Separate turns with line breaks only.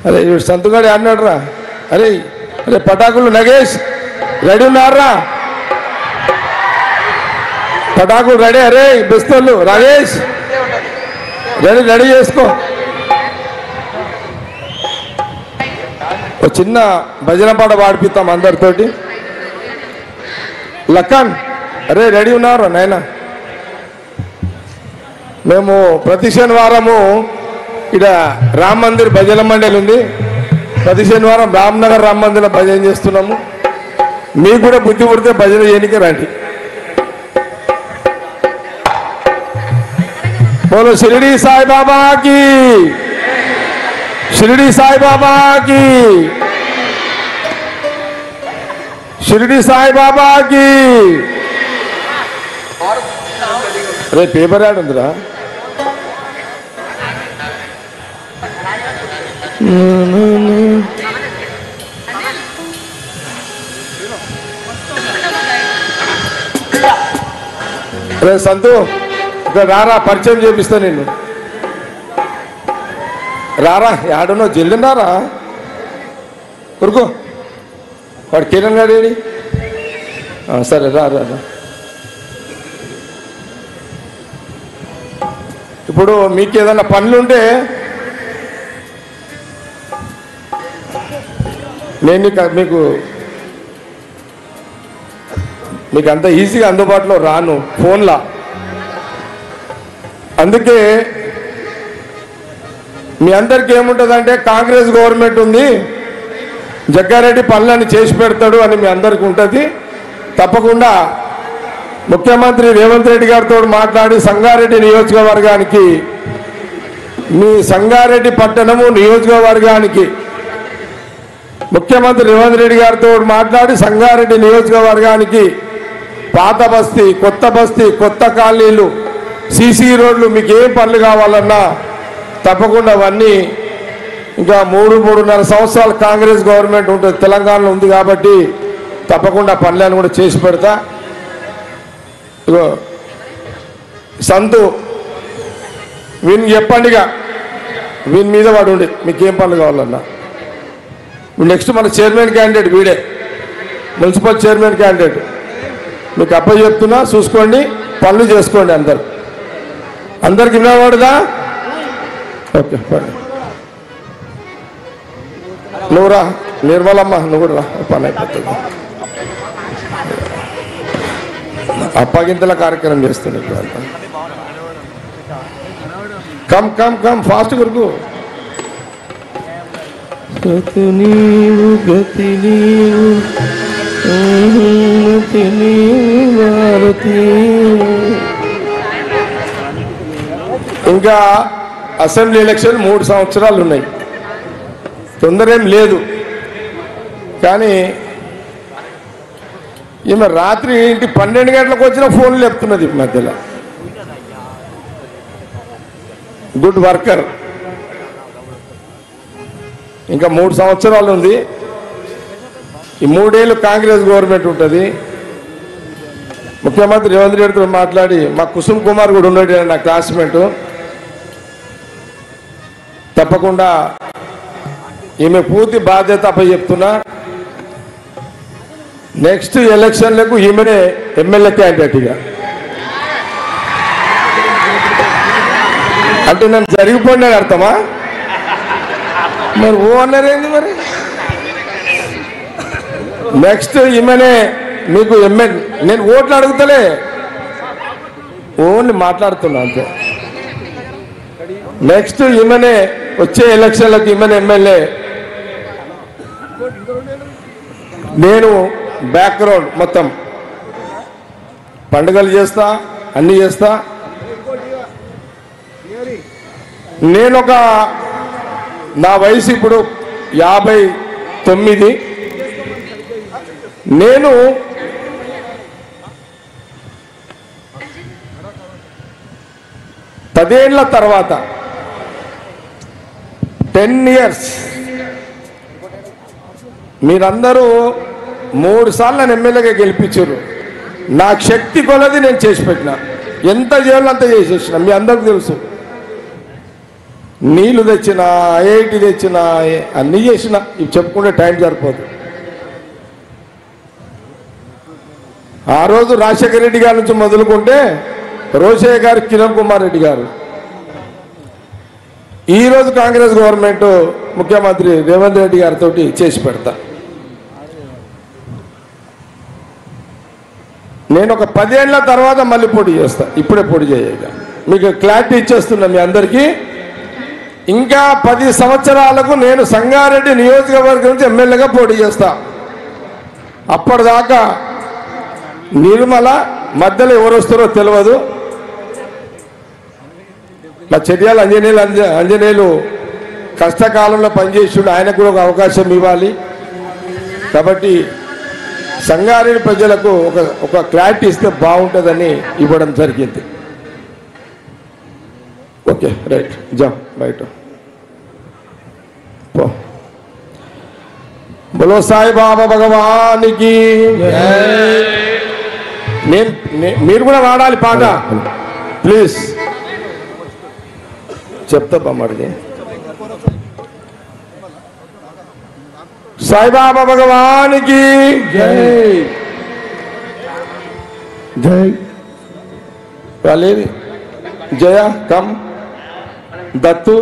అరే సంతుగాడి అన్నాడు రా. అరే అరే పటాకులు నగేష్ రెడీ ఉన్నారా? పటాకులు రెడీ. అరే బెస్తోళ్ళు రాజేష్ రెడీ రెడీ చేసుకో. ఒక చిన్న భజన పాట పాడిపిస్తాం అందరితోటి. లక్కన్ అరే రెడీ ఉన్నారు నాయన. మేము ప్రతి శనివారము ఇక్కడ రామ్ మందిర్ భజన మండలి ఉంది. ప్రతి శనివారం రామ్నగర్ రామ్ మందిర్ భజన చేస్తున్నాము. మీకు కూడా బుద్ధి పుడితే భజన చేయడానికి రండి. बोलो शिरडी साई बाबा की, शिरडी साई बाबा की, शिरडी साई बाबा की. अरे पेपर याड ఉందిరా. అరే సంతు ఇక్కడ రారా, పరిచయం చేపిస్తా నిన్ను. రారా యాడనో జల్లిన రారా. ఉరుకో వాడు కిరణ్ గాడేడి. సరే రా రా. ఇప్పుడు మీకు ఏదన్నా పనులుంటే నేను మీకు అంత ఈజీగా అందుబాటులో రాను ఫోన్లా. అందుకే మీ అందరికీ ఏముంటుందంటే కాంగ్రెస్ గవర్నమెంట్ ఉంది, జగ్గారెడ్డి పనులను చేసి పెడతాడు అని మీ అందరికీ ఉంటుంది. తప్పకుండా ముఖ్యమంత్రి రేవంత్ రెడ్డి గారితో మాట్లాడి సంగారెడ్డి నియోజకవర్గానికి, మీ సంగారెడ్డి పట్టణము నియోజకవర్గానికి ముఖ్యమంత్రి రేవంత్ రెడ్డి గారితో మాట్లాడి సంగారెడ్డి నియోజకవర్గానికి పాత బస్తీ, కొత్త బస్తీ, కొత్త కాలనీలు, సీసీ రోడ్లు, మీకు ఏం పనులు కావాలన్నా తప్పకుండా అవన్నీ ఇంకా 3-3.5 సంవత్సరాలు కాంగ్రెస్ గవర్నమెంట్ ఉంటుంది, తెలంగాణలో ఉంది కాబట్టి తప్పకుండా పనులను కూడా చేసి పెడతా. ఇగో సంతు వీని చెప్పండిగా, వీని మీద వాడు ఉండి మీకేం పనులు కావాలన్నా. నెక్స్ట్ మన చైర్మన్ క్యాండిడేట్ వీడే, మున్సిపల్ చైర్మన్ క్యాండిడేట్. మీకు అప్పయ్య చెప్తున్నా, చూసుకోండి, పనులు చేసుకోండి. అందరికి వినబడదా? ఓకే నువ్వు రా నిర్మలమ్మ, నువ్వు కూడా రా, పని అయిపోతుంది. అప్పగింతల కార్యక్రమం చేస్తుంది. కమ్ కమ్ కమ్ ఫాస్ట్ కొరకు. గతి నీవు గతి నీవు ఇంకా అసెంబ్లీ ఎలక్షన్ 3 సంవత్సరాలు ఉన్నాయి, తొందర ఏం లేదు. కానీ ఈమె రాత్రి 12 గంటలకు వచ్చిన ఫోన్లు చెప్తున్నది మధ్యలో. Good worker. ఇంకా 3 సంవత్సరాలు ఉంది. ఈ 3 ఏళ్ళు కాంగ్రెస్ గవర్నమెంట్ ఉంటుంది. ముఖ్యమంత్రి రేవంత్ రెడ్డితో మాట్లాడి, మా కుసుమ్ కుమార్ కూడా ఉన్నాడు నా క్లాస్మేట్, తప్పకుండా ఈమె పూర్తి బాధ్యత అప్పచెప్తున్నా. నెక్స్ట్ ఎలక్షన్లకు ఈమెనే ఎమ్మెల్యే క్యాండిడేట్గా. అంటే నన్ను జరిగిపోయినా అర్థమా? మరి ఓ అన్నారేంది మరి? నెక్స్ట్ ఈమెనే మీకు ఎమ్మెల్యే. నేను ఓట్లు అడుగుతలే, ఓన్లీ మాట్లాడుతున్నా అంతే. నెక్స్ట్ ఈమెనే వచ్చే ఎలక్షన్లకు ఈమెనే ఎమ్మెల్యే. నేను బ్యాక్గ్రౌండ్ మొత్తం పండుగలు చేస్తా, అన్నీ చేస్తా. నా వయసు ఇప్పుడు 59. నేను పదేళ్ల తర్వాత 10 years మీరందరూ 3 సార్లు నన్ను ఎమ్మెల్యేగా గెలిపించారు. నాకు శక్తి కొలది నేను చేసి పెట్టిన, ఎంత చేయాలో అంత చేసేసిన. మీ అందరికీ తెలుసు. నీళ్లు తెచ్చిన, ఐఐటి తెచ్చిన, అన్నీ చేసిన, ఇవి చెప్పుకుంటే టైం సరిపోదు. ఆ రోజు రాజశేఖర రెడ్డి గారి నుంచి మొదలుకుంటే రోషయ్య గారు, కిరణ్ కుమార్ రెడ్డి గారు, ఈరోజు కాంగ్రెస్ గవర్నమెంట్ ముఖ్యమంత్రి రేవంత్ రెడ్డి గారితో చేసి పెడతా. నేను ఒక 10 ఏళ్ల తర్వాత మళ్ళీ పోటీ చేస్తా, ఇప్పుడే పోటీ చేయక మీకు క్లారిటీ ఇచ్చేస్తున్నా మీ అందరికీ. ఇంకా 10 సంవత్సరాలకు నేను సంగారెడ్డి నియోజకవర్గం నుంచి ఎమ్మెల్యేగా పోటీ చేస్తా. అప్పటిదాకా నిర్మల మధ్యలో ఎవరు వస్తారో తెలియదు. మా చర్యాల అంజనేయులు కష్టకాలంలో పనిచేసిండు, ఆయనకు కూడా ఒక అవకాశం ఇవ్వాలి. కాబట్టి సంగారెడ్డి ప్రజలకు ఒక క్లారిటీ ఇస్తే బాగుంటుందని ఇవ్వడం జరిగింది. ఓకే, రైట్, జా బయట పో. బోలో సాయిబాబా భగవానికి. మీరు కూడా వాడాలి పాట ప్లీజ్. చెప్తా బామ్మడిది. సాయిబాబా భగవానికి జై. జై వాళ్ళేది జయ కమ్ దత్తు